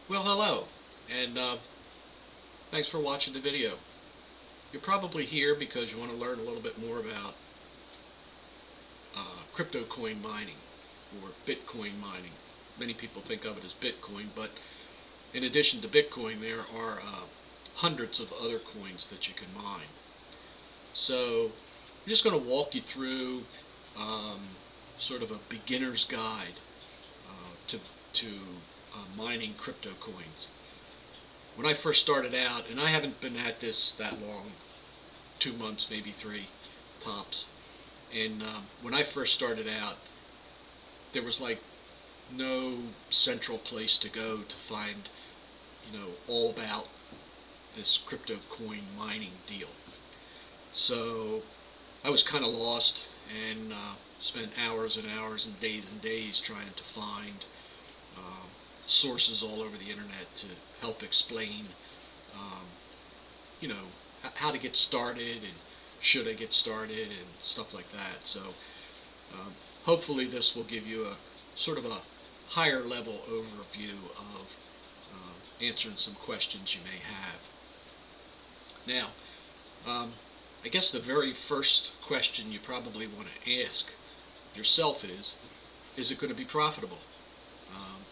Well, hello, and thanks for watching the video. You're probably here because you want to learn a little bit more about crypto coin mining or Bitcoin mining. Many people think of it as Bitcoin, but in addition to Bitcoin, there are hundreds of other coins that you can mine. So I'm just going to walk you through um, sort of a beginner's guide to mining crypto coins. When I first started out, and I haven't been at this that long, 2 months, maybe three tops. And when I first started out, there was like no central place to go to find, all about this crypto coin mining deal. So I was kind of lost and spent hours and hours and days trying to find um, sources all over the internet to help explain, um, you know, how to get started and should I get started and stuff like that. So um, hopefully this will give you a sort of a higher level overview of answering some questions you may have. Now, um, I guess the very first question you probably want to ask yourself is it going to be profitable?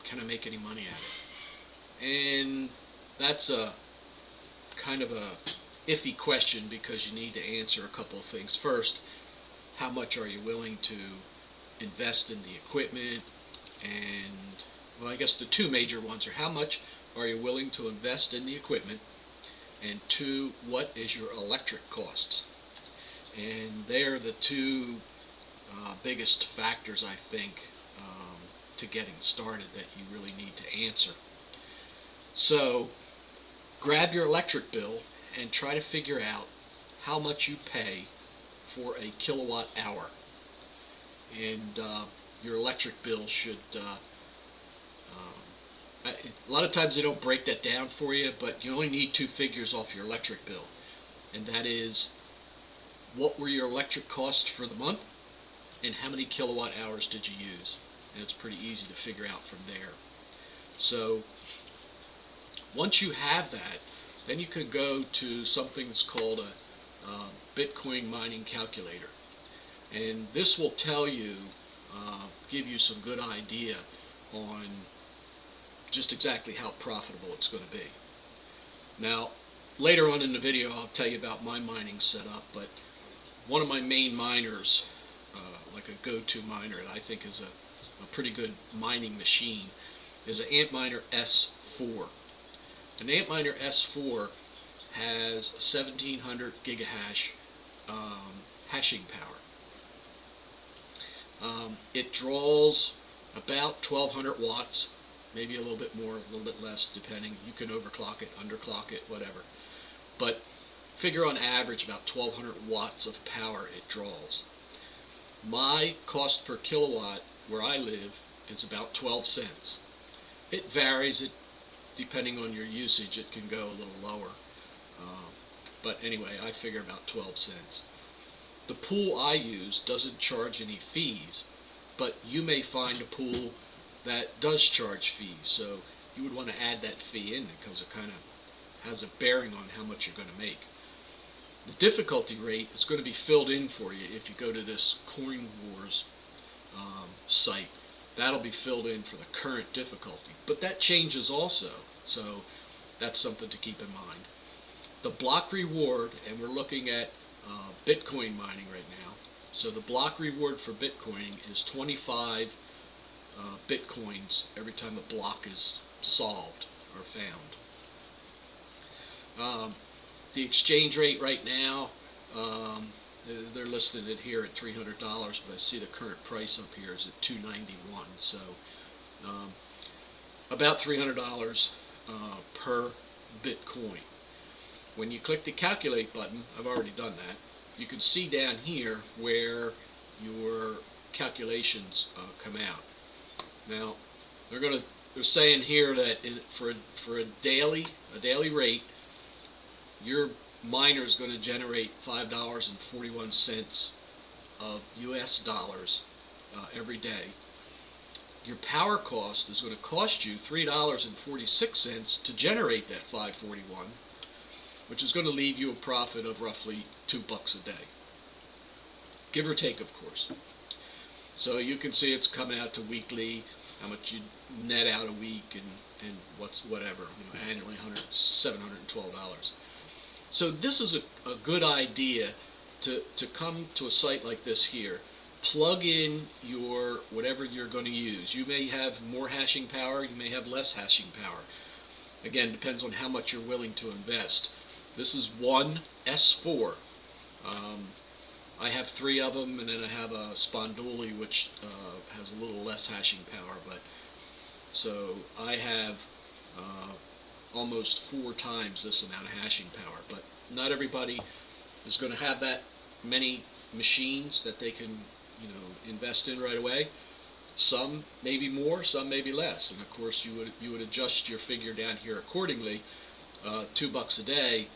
Can I make any money at it? And that's a kind of a iffy question because you need to answer a couple of things. First, how much are you willing to invest in the equipment? And, well, I guess the two major ones are how much are you willing to invest in the equipment? And two, what is your electric costs? And they're the two biggest factors, I think, to getting started that you really need to answer. So grab your electric bill and try to figure out how much you pay for a kilowatt hour. And your electric bill should, a lot of times they don't break that down for you, but you only need two figures off your electric bill. And that is, what were your electric costs for the month and how many kilowatt hours did you use? And it's pretty easy to figure out from there. So once you have that, then you could go to something that's called a Bitcoin mining calculator. And this will tell you, give you some good idea on just exactly how profitable it's going to be. Now, later on in the video, I'll tell you about my mining setup, but one of my main miners, like a go-to miner that I think is a pretty good mining machine, is an Antminer S4. An Antminer S4 has 1700 gigahash hashing power. It draws about 1200 watts, maybe a little bit more, a little bit less, depending. You can overclock it, underclock it, whatever. But figure on average about 1200 watts of power it draws. My cost per kilowatt where I live is about 12 cents. It varies, depending on your usage, it can go a little lower. But anyway, I figure about 12 cents. The pool I use doesn't charge any fees, but you may find a pool that does charge fees, so you would want to add that fee in because it kind of has a bearing on how much you're going to make. The difficulty rate is going to be filled in for you if you go to this Coin Wars site. That'll be filled in for the current difficulty, but that changes also, so that's something to keep in mind. The block reward, and we're looking at Bitcoin mining right now, so the block reward for Bitcoin is 25 Bitcoins every time a block is solved or found. The exchange rate right now, they're listing it here at $300, but I see the current price up here is at $291. So about $300 per Bitcoin. When you click the calculate button, I've already done that, you can see down here where your calculations come out. Now they're saying here that for a daily rate, your miner is going to generate $5.41 of US dollars every day. your power cost is going to cost you $3.46 to generate that 541, which is going to leave you a profit of roughly $2 a day, give or take, of course. So you can see it's coming out to weekly, how much you net out a week, and whatever, annually $712. So this is a good idea to come to a site like this here. Plug in your whatever you're going to use. You may have more hashing power, you may have less hashing power. Again, depends on how much you're willing to invest. This is one S4. I have 3 of them, and then I have a Sponduli, which has a little less hashing power. But so I have almost 4 times this amount of hashing power. But not everybody is going to have that many machines that they can, invest in right away. Some may be more, some may be less, and of course you would adjust your figure down here accordingly. $2 a day.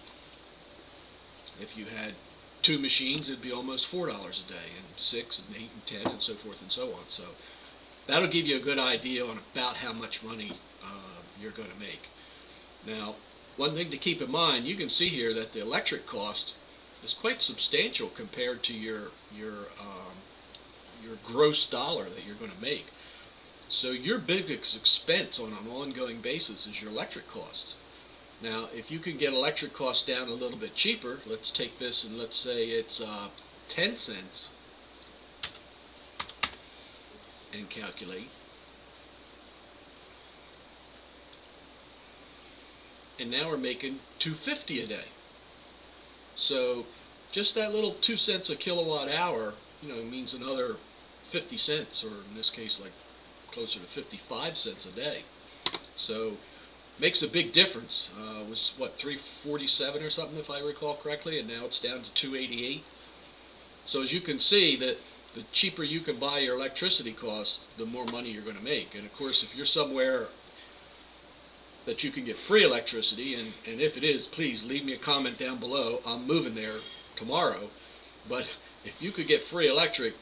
If you had 2 machines, it'd be almost $4 a day, and 6 and 8 and 10 and so forth and so on. So that'll give you a good idea on about how much money you're going to make. Now, one thing to keep in mind, you can see here that the electric cost is quite substantial compared to your gross dollar that you're going to make. So your biggest expense on an ongoing basis is your electric costs. Now, if you can get electric costs down a little bit cheaper, let's take this and let's say it's 10 cents and calculate. And now we're making $2.50 a day. So just that little 2 cents a kilowatt hour, means another 50 cents, or in this case, like closer to 55 cents a day. So makes a big difference. It was what, $3.47 or something, if I recall correctly, and now it's down to $2.88. So as you can see, that the cheaper you can buy your electricity costs, the more money you're going to make. And of course, if you're somewhere that you can get free electricity, and if it is, please leave me a comment down below. I'm moving there tomorrow. But if you could get free electric,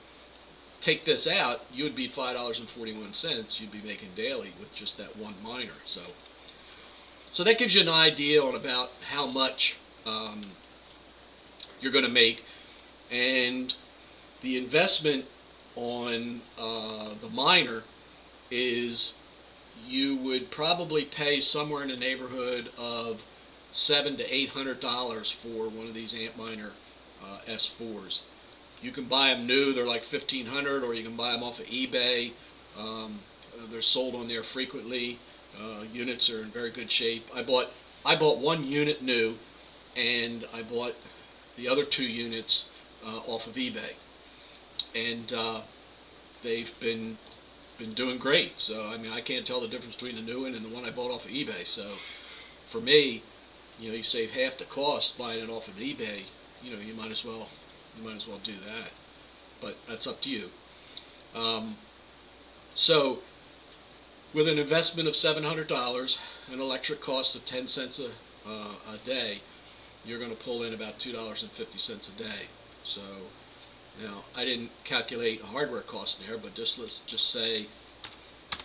take this out, you would be $5.41 you'd be making daily with just that one miner. So that gives you an idea on about how much you're going to make. And the investment on the miner is, you would probably pay somewhere in the neighborhood of $700 to $800 for one of these Antminer S4s. You can buy them new; they're like $1,500, or you can buy them off of eBay. They're sold on there frequently. Units are in very good shape. I bought 1 unit new, and I bought the other 2 units off of eBay, and they've been doing great. So I mean, I can't tell the difference between the new one and the one I bought off of eBay. So for me, you save half the cost buying it off of eBay. You might as well do that. But that's up to you. So with an investment of $700, an electric cost of 10 cents a day, you're going to pull in about $2.50 a day. So now, I didn't calculate a hardware cost there, but let's just say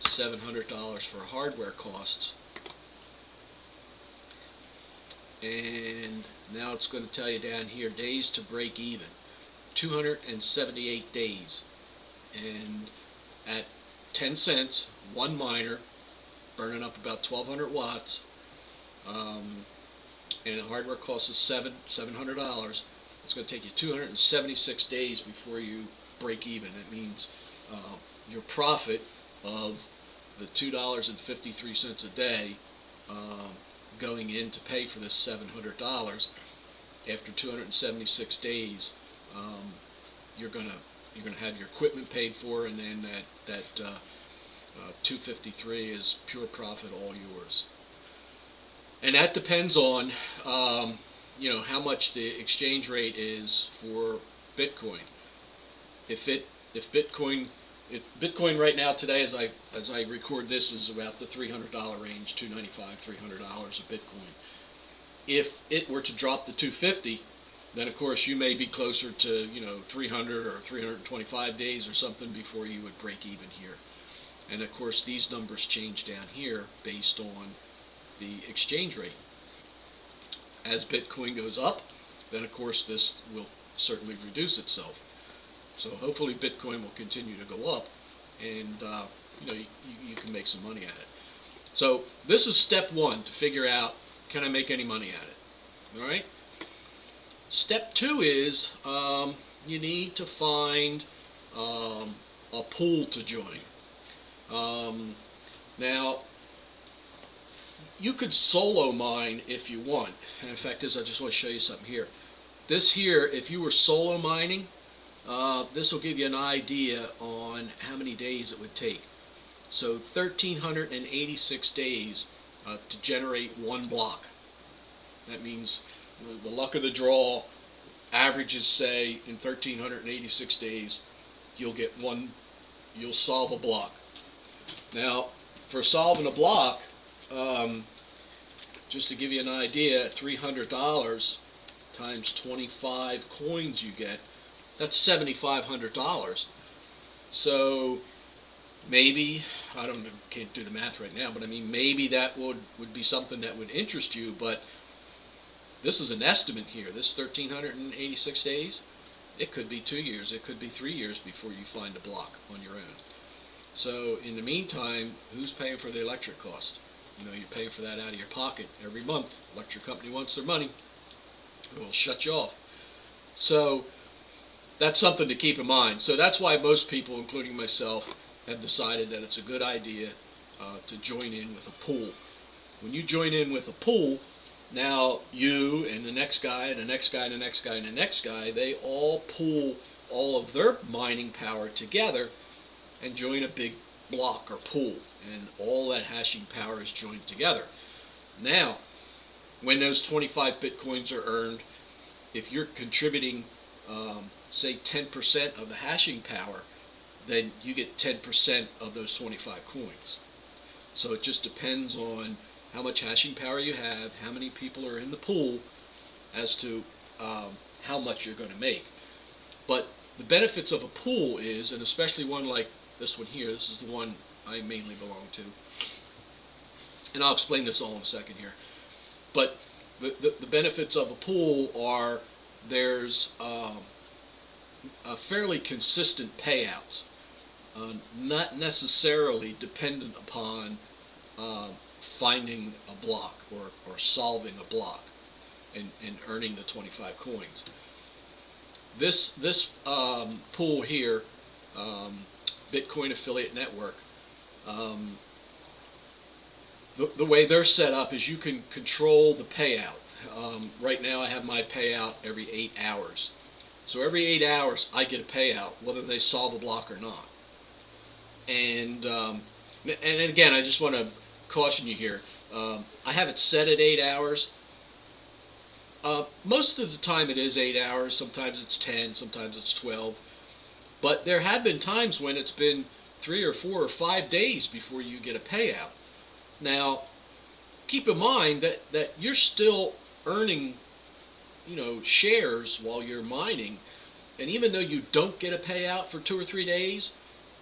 $700 for hardware costs. And now it's going to tell you down here, days to break even. 278 days. And at 10 cents, one miner, burning up about 1,200 watts, and the hardware cost is $700. It's going to take you 276 days before you break even. That means your profit of the $2.53 a day going in to pay for this $700, after 276 days, you're going to have your equipment paid for, and then that 253 is pure profit, all yours. And that depends on how much the exchange rate is for Bitcoin. If Bitcoin right now today, as I record this, is about the $300 range, $295, $300 a Bitcoin. If it were to drop to 250, then of course you may be closer to 300 or 325 days or something before you would break even here. And of course, these numbers change down here based on the exchange rate. As Bitcoin goes up, then of course this will certainly reduce itself. So hopefully Bitcoin will continue to go up, and you can make some money at it. So this is step one, to figure out, can I make any money at it? All right. Step two is you need to find a pool to join. Now, you could solo mine if you want. And in fact, I just want to show you something here. This here, if you were solo mining, this will give you an idea on how many days it would take. So 1,386 days to generate one block. That means the luck of the draw averages, say, in 1,386 days, you'll solve a block. Now, for solving a block, just to give you an idea, $300 times 25 coins you get, that's $7,500. So maybe, I can't do the math right now, but I mean, maybe that would be something that would interest you. But this is an estimate here. This 1,386 days, it could be 2 years, it could be 3 years before you find a block on your own. So in the meantime, who's paying for the electric cost? You're paying for that out of your pocket every month. Electric company wants their money, it will shut you off. So that's something to keep in mind. So that's why most people, including myself, have decided that it's a good idea to join in with a pool. When you join in with a pool, now you and the next guy and the next guy and the next guy and the next guy, they all pool all of their mining power together and join a big block or pool, and all that hashing power is joined together. Now, when those 25 Bitcoins are earned, if you're contributing, say 10% of the hashing power, then you get 10% of those 25 coins. So it just depends on how much hashing power you have, how many people are in the pool, as to how much you're going to make. But the benefits of a pool is, and especially one like this one here, this is the one I mainly belong to, and I'll explain this all in a second here. But the benefits of a pool are, there's a fairly consistent payouts, not necessarily dependent upon finding a block or solving a block and earning the 25 coins. This pool here, Bitcoin Affiliate Network, the way they're set up is you can control the payout. Right now I have my payout every 8 hours. So every 8 hours I get a payout, whether they solve a block or not. And again, I just want to caution you here. I have it set at 8 hours. Most of the time it is 8 hours. Sometimes it's 10, sometimes it's 12. But there have been times when it's been 3 or 4 or 5 days before you get a payout. Now, keep in mind that you're still earning, shares while you're mining, and even though you don't get a payout for 2 or 3 days,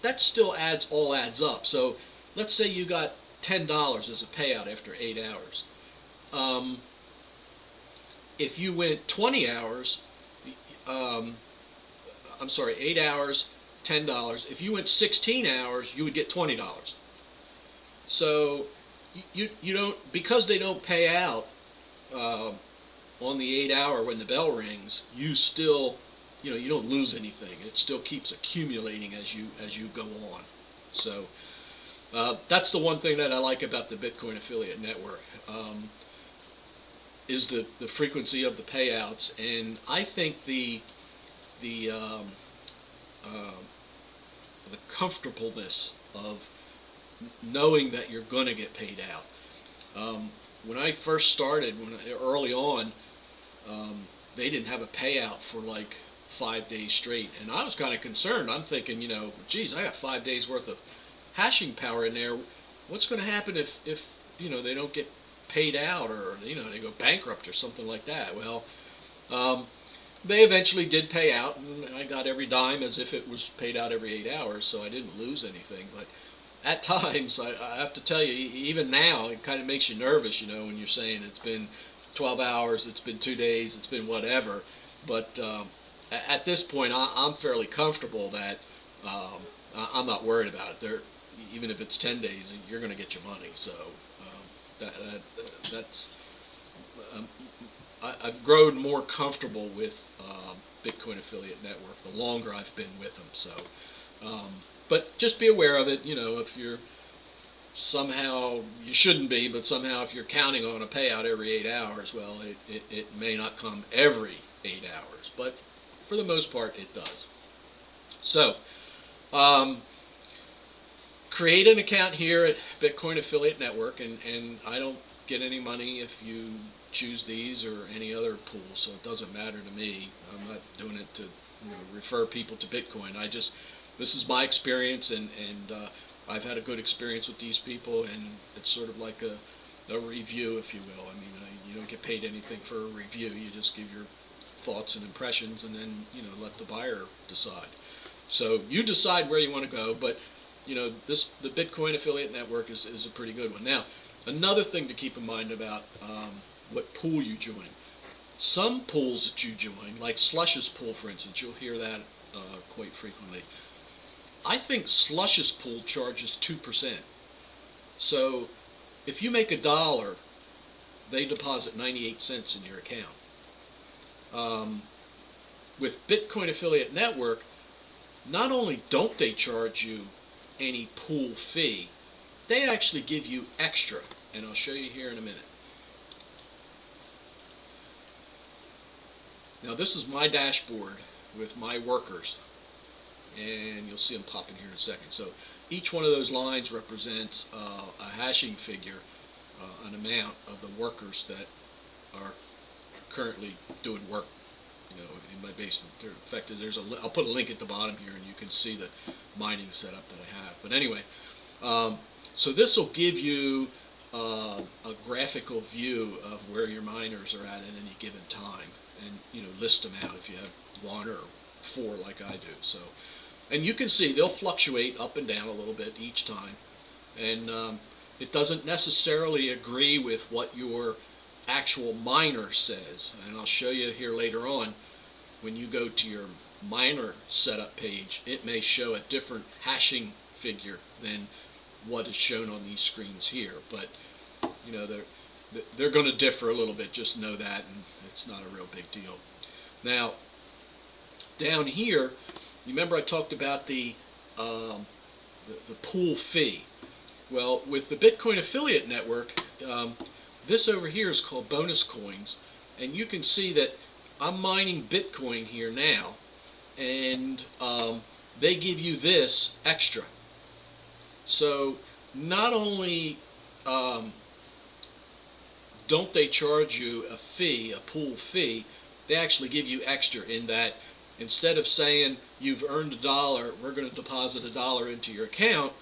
that still all adds up. So let's say you got $10 as a payout after 8 hours. If you went 20 hours, 8 hours, $10. If you went 16 hours, you would get $20. So you don't, because they don't pay out on the 8 hour when the bell rings, you still, you don't lose anything. It still keeps accumulating as you go on. So that's the one thing that I like about the Bitcoin Affiliate Network, is the frequency of the payouts. And I think the comfortableness of knowing that you're going to get paid out. When I first started, early on, they didn't have a payout for like 5 days straight, and I was kind of concerned. I'm thinking, geez, I got 5 days worth of hashing power in there. What's going to happen if they don't get paid out, or they go bankrupt or something like that? Well, they eventually did pay out, and I got every dime as if it was paid out every 8 hours, so I didn't lose anything. But at times, I have to tell you, even now, it kind of makes you nervous, when you're saying it's been 12 hours, it's been 2 days, it's been whatever. But at this point, I'm fairly comfortable that I'm not worried about it. Even if it's 10 days, you're going to get your money. So that's um, I've grown more comfortable with Bitcoin Affiliate Network the longer I've been with them. So, um, but just be aware of it. If you're somehow, you shouldn't be, but somehow if you're counting on a payout every 8 hours, well, it may not come every 8 hours, but for the most part, it does. So, um, create an account here at Bitcoin Affiliate Network, and I don't get any money if you choose these or any other pool, so it doesn't matter to me. I'm not doing it to refer people to Bitcoin. This is my experience, and I've had a good experience with these people, and it's sort of like a review, if you will. I mean, you don't get paid anything for a review. You just give your thoughts and impressions, and then let the buyer decide. So you decide where you want to go, but the Bitcoin Affiliate Network is a pretty good one. Now, another thing to keep in mind about what pool you join. Some pools that you join, like Slush's pool, for instance, you'll hear that quite frequently. I think Slush's pool charges 2%. So if you make $1, they deposit 98 cents in your account. With Bitcoin Affiliate Network, not only don't they charge you any pool fee, they actually give you extra, and I'll show you here in a minute. Now this is my dashboard with my workers, and you'll see them popping here in a second. So each one of those lines represents a hashing figure, an amount of the workers that are currently doing work in my basement. In fact, I'll put a link at the bottom here, and you can see the mining setup that I have. But anyway, so this will give you a graphical view of where your miners are at any given time, and list them out if you have one or four like I do. So, and you can see they'll fluctuate up and down a little bit each time, and it doesn't necessarily agree with what your actual miner says. And I'll show you here later on, when you go to your miner setup page, it may show a different hashing figure than what is shown on these screens here. But they're going to differ a little bit. Just know that, and it's not a real big deal. Now, down here, you remember I talked about the pool fee. Well, with the Bitcoin Affiliate Network, this over here is called bonus coins, and you can see that I'm mining Bitcoin here now, and they give you this extra. So not only don't they charge you a fee, a pool fee, they actually give you extra in that instead of saying you've earned $1, we're going to deposit $1 into your account,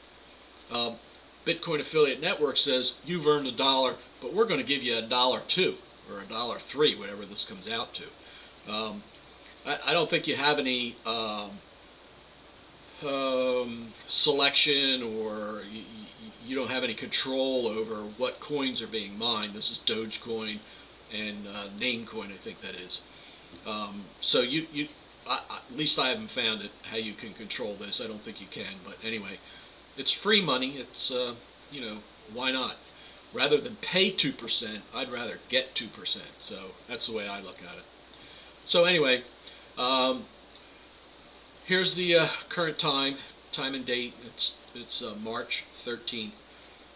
Bitcoin Affiliate Network says you've earned $1, but we're going to give you $1.02 or $1.03, whatever this comes out to. I don't think you have any selection, or you don't have any control over what coins are being mined. This is Dogecoin and Namecoin, I think that is. So at least I haven't found it how you can control this. I don't think you can, but anyway, it's free money. It's why not? Rather than pay 2%, I'd rather get 2%. So that's the way I look at it. So anyway, here's the current time and date. It's March 13th,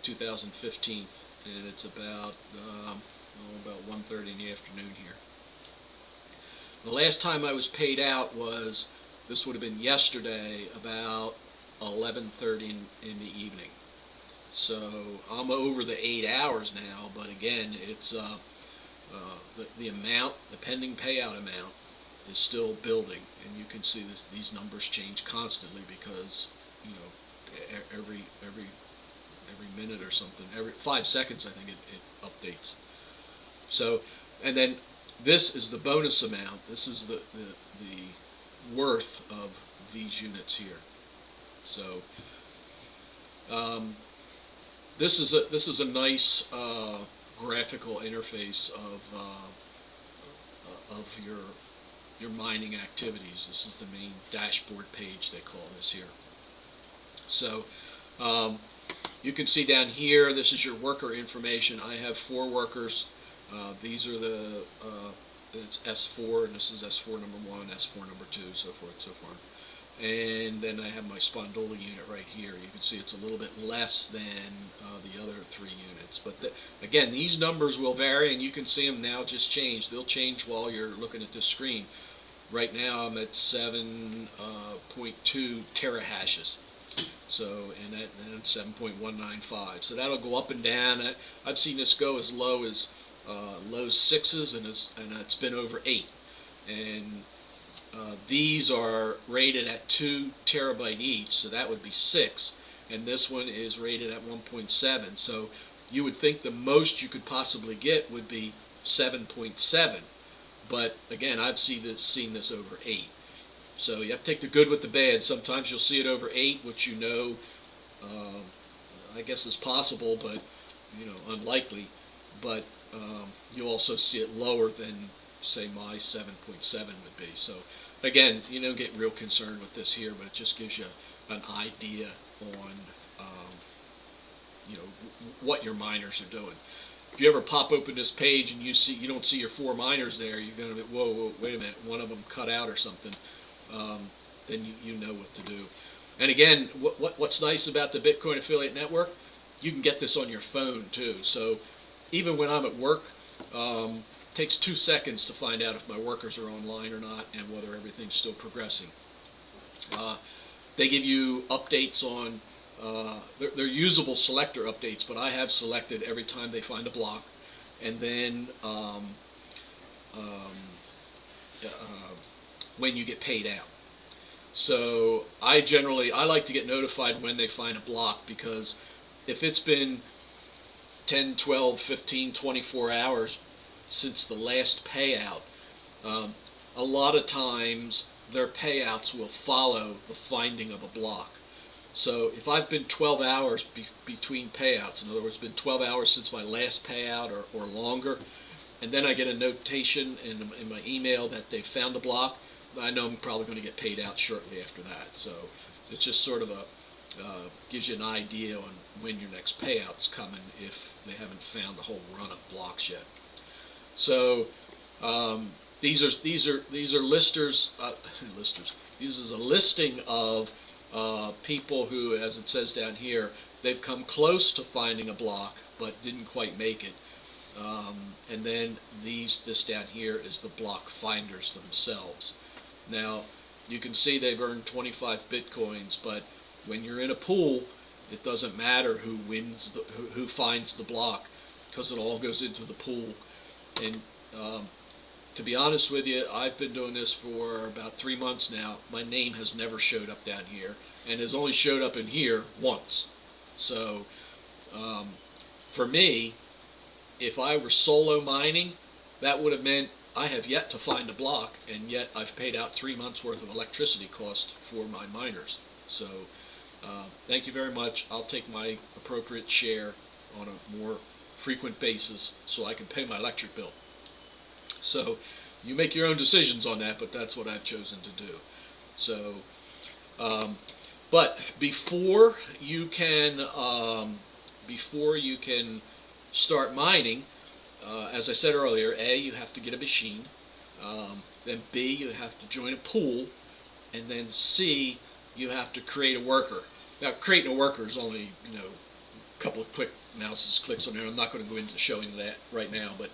2015, and it's about 1:30 in the afternoon here. The last time I was paid out this would have been yesterday, about 11:30 in the evening. So I'm over the 8 hours now, but again, it's the amount, the pending payout amount, is still building, and you can see these numbers change constantly because every minute or something, every 5 seconds I think it updates. So, and then this is the bonus amount. This is the worth of these units here. So Um, this is a nice graphical interface of your mining activities. This is the main dashboard page, they call this here. So um, you can see down here, this is your worker information. I have 4 workers. These are the it's S4, and this is S4 number 1, S4 number 2, so forth, so forth. And then I have my Spondola unit right here. You can see it's a little bit less than the other 3 units. But again, these numbers will vary, and you can see them now just change. They'll change while you're looking at this screen. Right now I'm at 7.2 terahashes. So, and that's 7.195. So that'll go up and down. I've seen this go as low as low 6s, and it's been over 8. And these are rated at 2 terabyte each, so that would be 6, and this one is rated at 1.7. So you would think the most you could possibly get would be 7.7, but again, I've seen this over 8. So you have to take the good with the bad. Sometimes you'll see it over 8, which uh, I guess is possible, but unlikely. But you'll also see it lower than, say, my 7.7 would be. So again, you don't get real concerned with this here, but it just gives you an idea on what your miners are doing. If you ever pop open this page and you don't see your 4 miners there, you're going to be, whoa, wait a minute, one of them cut out or something. Then you know what to do. And again, what's nice about the Bitcoin Affiliate Network, you can get this on your phone too. So even when I'm at work, it takes 2 seconds to find out if my workers are online or not and whether everything's still progressing. They give you updates on, they're usable selector updates, but I have selected every time they find a block, and then when you get paid out. So I like to get notified when they find a block, because if it's been 10, 12, 15, 24 hours since the last payout, a lot of times their payouts will follow the finding of a block. So if I've been 12 hours between payouts, in other words, been 12 hours since my last payout or longer, and then I get a notation in my email that they found the block, I know I'm probably going to get paid out shortly after that. So it's just sort of gives you an idea on when your next payout's coming if they haven't found the whole run of blocks yet. So these are listers. This is a listing of people who, as it says down here, they've come close to finding a block but didn't quite make it. And then this down here is the block finders themselves. Now you can see they've earned 25 bitcoins, but when you're in a pool, it doesn't matter who wins who finds the block, because it all goes into the pool. And to be honest with you, I've been doing this for about 3 months now. My name has never showed up down here, and has only showed up in here once. So for me, if I were solo mining, that would have meant I have yet to find a block, and yet I've paid out 3 months worth of electricity cost for my miners. So thank you very much. I'll take my appropriate share on a more frequent basis so I can pay my electric bill. So you make your own decisions on that, but that's what I've chosen to do. So but before you can start mining, as I said earlier, A, you have to get a machine, then B, you have to join a pool, and then C, you have to create a worker. Now, creating a worker is only a couple of clicks on there. I'm not going to go into showing that right now, but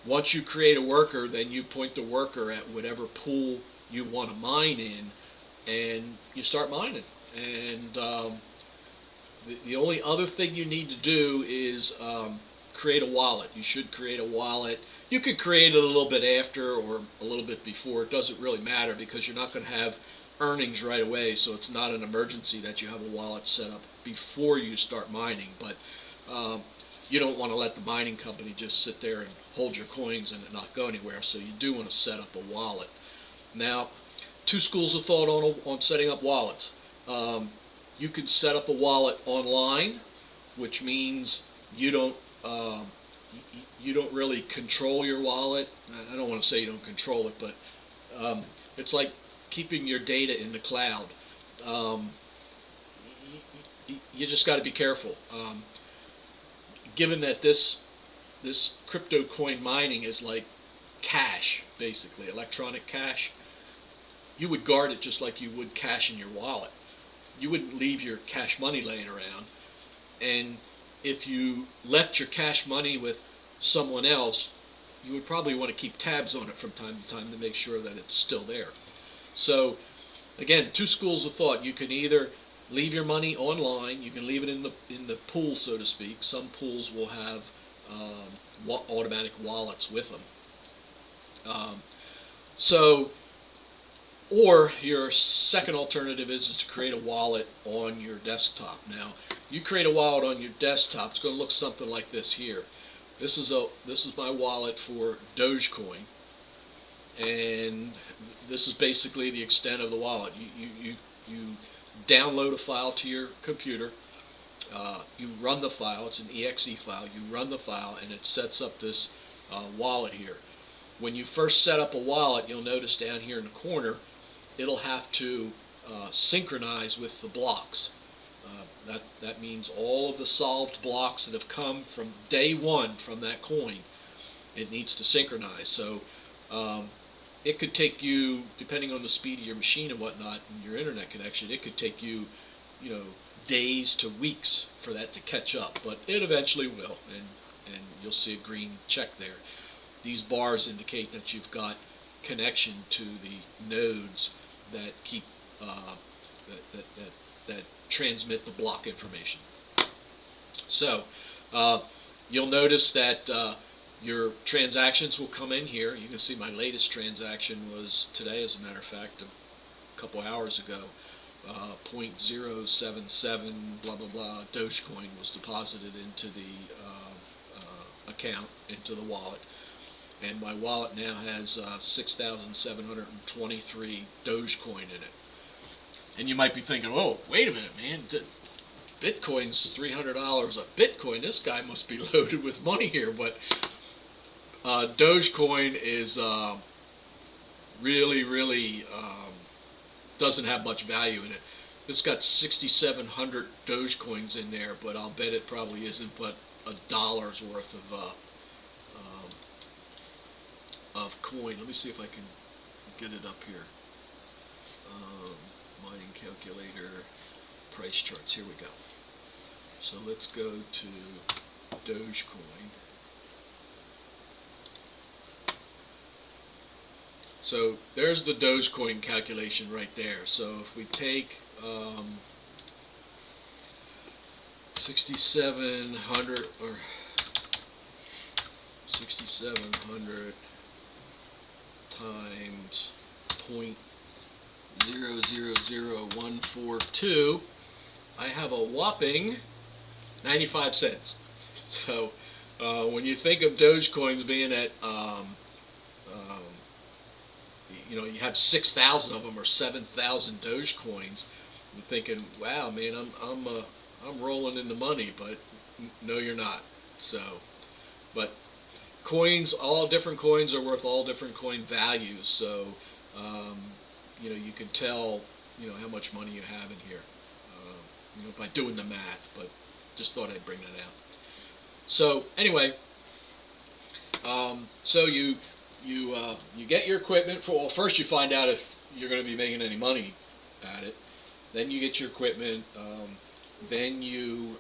once you create a worker, then you point the worker at whatever pool you want to mine in, and you start mining. And the only other thing you need to do is create a wallet. You should create a wallet. You could create it a little bit after or a little bit before. It doesn't really matter, because you're not going to have earnings right away, so it's not an emergency that you have a wallet set up before you start mining. But you don't want to let the mining company just sit there and hold your coins and it not go anywhere, so you do want to set up a wallet. Now, 2 schools of thought on setting up wallets. You can set up a wallet online, which means you don't you don't really control your wallet. I don't want to say you don't control it, but it's like keeping your data in the cloud. Um, you just got to be careful. Given that this crypto coin mining is like cash, basically electronic cash, you would guard it just like you would cash in your wallet. You wouldn't leave your cash money laying around. And if you left your cash money with someone else, you would probably want to keep tabs on it from time to time to make sure that it's still there. So again, two schools of thought. You can either leave your money online, you can leave it in the pool, so to speak. Some pools will have automatic wallets with them. Um, so Or your second alternative is to create a wallet on your desktop. Now, you create a wallet on your desktop, it's going to look something like this here. This is my wallet for Dogecoin, and this is basically the extent of the wallet. You download a file to your computer. You run the file. It's an exe file. You run the file, and it sets up this wallet here. When you first set up a wallet, you'll notice down here in the corner it'll have to synchronize with the blocks. That means all of the solved blocks that have come from day one from that coin, it needs to synchronize. So it could take you, depending on the speed of your machine and whatnot, and your internet connection, it could take you, days to weeks for that to catch up. But it eventually will, and you'll see a green check there. These bars indicate that you've got connection to the nodes that keep that transmit the block information. So you'll notice that your transactions will come in here. You can see my latest transaction was today, as a matter of fact, a couple hours ago. 0.077 blah blah blah Dogecoin was deposited into the account, into the wallet. And my wallet now has 6,723 Dogecoin in it. And you might be thinking, oh, wait a minute, man, Bitcoin's $300 a Bitcoin. This guy must be loaded with money here. But Dogecoin is really doesn't have much value in it. It's got 6,700 Dogecoins in there, but I'll bet it probably isn't but $1 worth of coin. Let me see if I can get it up here. Mining calculator, price charts. Here we go. So let's go to Dogecoin. So there's the Dogecoin calculation right there. So if we take 6,700 or 6,700 times 0.000142, I have a whopping 95 cents. So when you think of Dogecoins being at you have 6,000 of them or 7,000 Dogecoins, you're thinking, wow, man, I'm rolling in the money, but no, you're not. So, but coins, all different coins are worth all different coin values. So, you can tell, how much money you have in here, by doing the math. But just thought I'd bring that out. So anyway, so you get your equipment for. Well, first you find out if you're going to be making any money at it. Then you get your equipment. Then you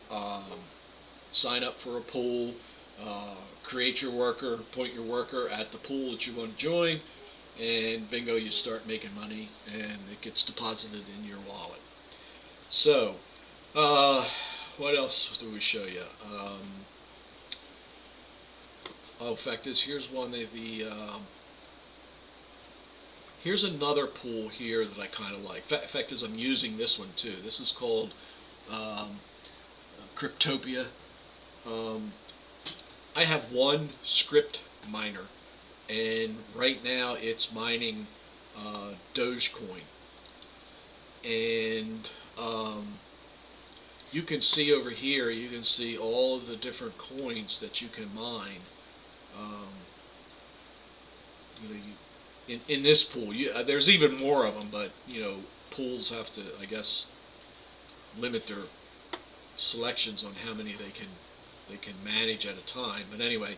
sign up for a pool. Create your worker. Appoint your worker at the pool that you want to join, and bingo, you start making money, and it gets deposited in your wallet. So, what else do we show you? Fact is, here's one of here's another pool here that I kind of like. Fact is, I'm using this one too. This is called Cryptopia. I have one script miner, and right now it's mining Dogecoin. And you can see over here, you can see all of the different coins that you can mine. Um, you know, in this pool, there's even more of them, but pools have to, I guess, limit their selections on how many they can manage at a time. But anyway,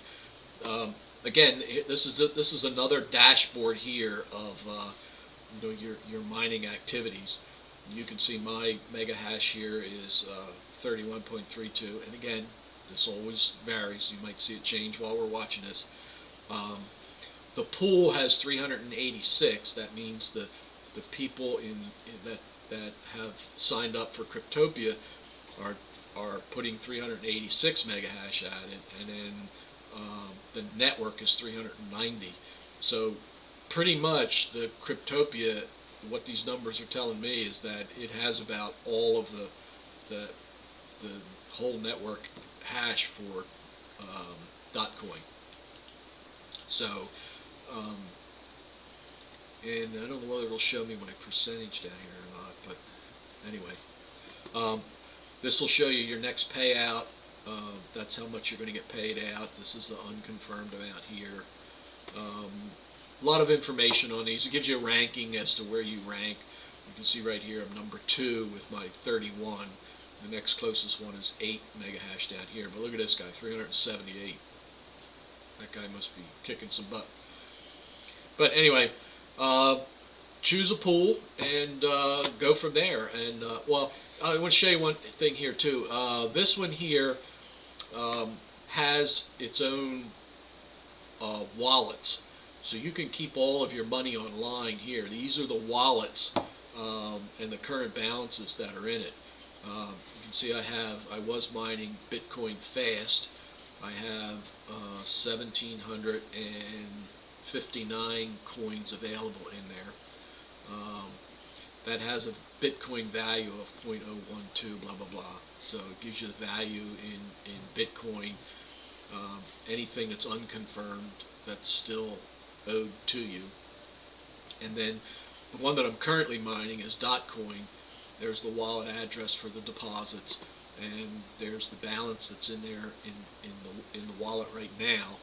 again, this is another dashboard here of your mining activities. You can see my mega hash here is 31.32, and again, this always varies. You might see it change while we're watching this. Um, the pool has 386. That means the people that have signed up for Cryptopia are putting 386 mega hash at it, and then the network is 390. So pretty much the Cryptopia, what these numbers are telling me is that it has about all of the whole network hash for Dotcoin. So um, and I don't know whether it'll show me my percentage down here or not, but anyway, um, this will show you your next payout. That's how much you're going to get paid out. This is the unconfirmed amount here. A lot of information on these. It gives you a ranking as to where you rank. You can see right here I'm number 2 with my 31. The next closest one is 8 mega hash down here. But look at this guy, 378. That guy must be kicking some butt. But anyway, choose a pool and go from there. And well, I want to show you one thing here too. This one here has its own wallets, so you can keep all of your money online here. These are the wallets and the current balances that are in it. You can see I was mining Bitcoin Fast. I have 1,759 coins available in there. That has a Bitcoin value of 0.012, blah blah blah. So it gives you the value in Bitcoin. Anything that's unconfirmed that's still owed to you. And then the one that I'm currently mining is Dotcoin. There's the wallet address for the deposits, and there's the balance that's in there in the wallet right now,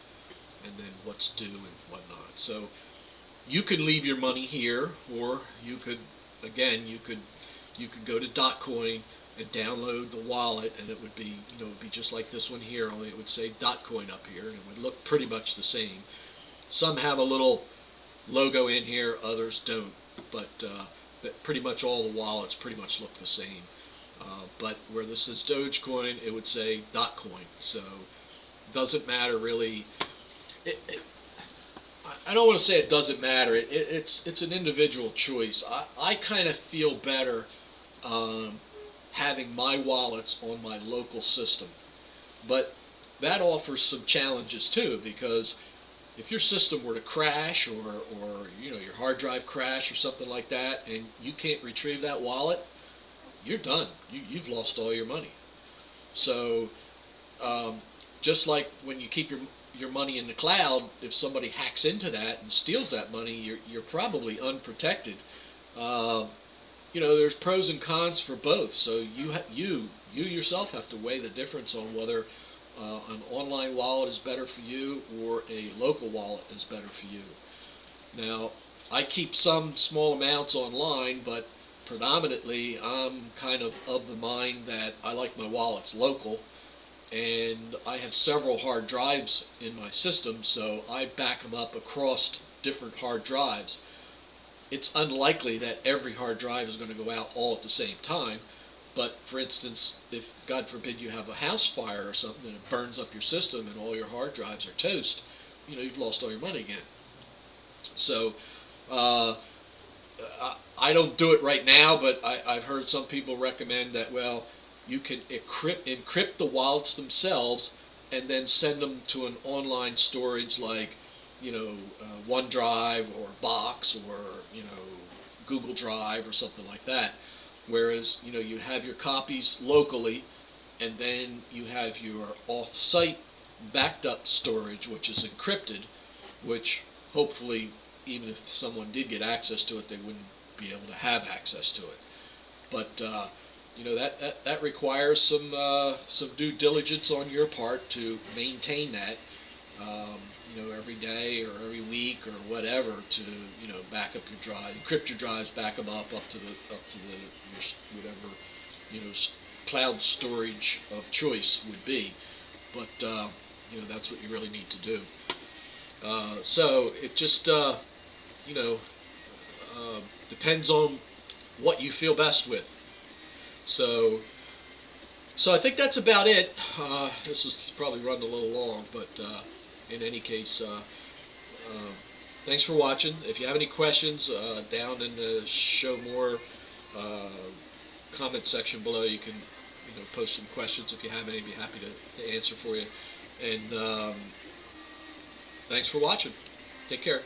and then what's due and whatnot. So you could leave your money here, or you could go to Dotcoin and download the wallet, and it would be just like this one here, only it would say Dotcoin up here, and it would look pretty much the same. Some have a little logo in here, others don't, but pretty much all the wallets pretty much look the same. But where this is Dogecoin, it would say Dotcoin. So it doesn't matter really. I don't want to say it doesn't matter. It's an individual choice. I kind of feel better having my wallets on my local system, but that offers some challenges too, because if your system were to crash, or your hard drive crash or something like that, and you can't retrieve that wallet, you're done. You've lost all your money. So just like when you keep your money in the cloud, if somebody hacks into that and steals that money, you're probably unprotected. There's pros and cons for both. So you yourself have to weigh the difference on whether an online wallet is better for you or a local wallet is better for you. Now, I keep some small amounts online, but predominantly I'm kind of the mind that I like my wallets local, and I have several hard drives in my system, so I back them up across different hard drives. It's unlikely that every hard drive is going to go out all at the same time, but for instance, if God forbid you have a house fire or something and it burns up your system and all your hard drives are toast, you've lost all your money again. So I don't do it right now, but I've heard some people recommend that, well, you can encrypt the wallets themselves and then send them to an online storage like OneDrive or Box or Google Drive or something like that. Whereas you have your copies locally, and then you have your off-site backed up storage, which is encrypted, which hopefully even if someone did get access to it, they wouldn't be able to have access to it. But that requires some due diligence on your part to maintain that, every day or every week or whatever, to back up your drive, encrypt your drives, back them up to the your, whatever cloud storage of choice would be. But that's what you really need to do. So it just you know depends on what you feel best with. So I think that's about it. This was probably running a little long, but in any case, uh, thanks for watching. If you have any questions, down in the show more uh, comment section below, you can post some questions if you have any. I'd be happy to answer for you. And thanks for watching. Take care.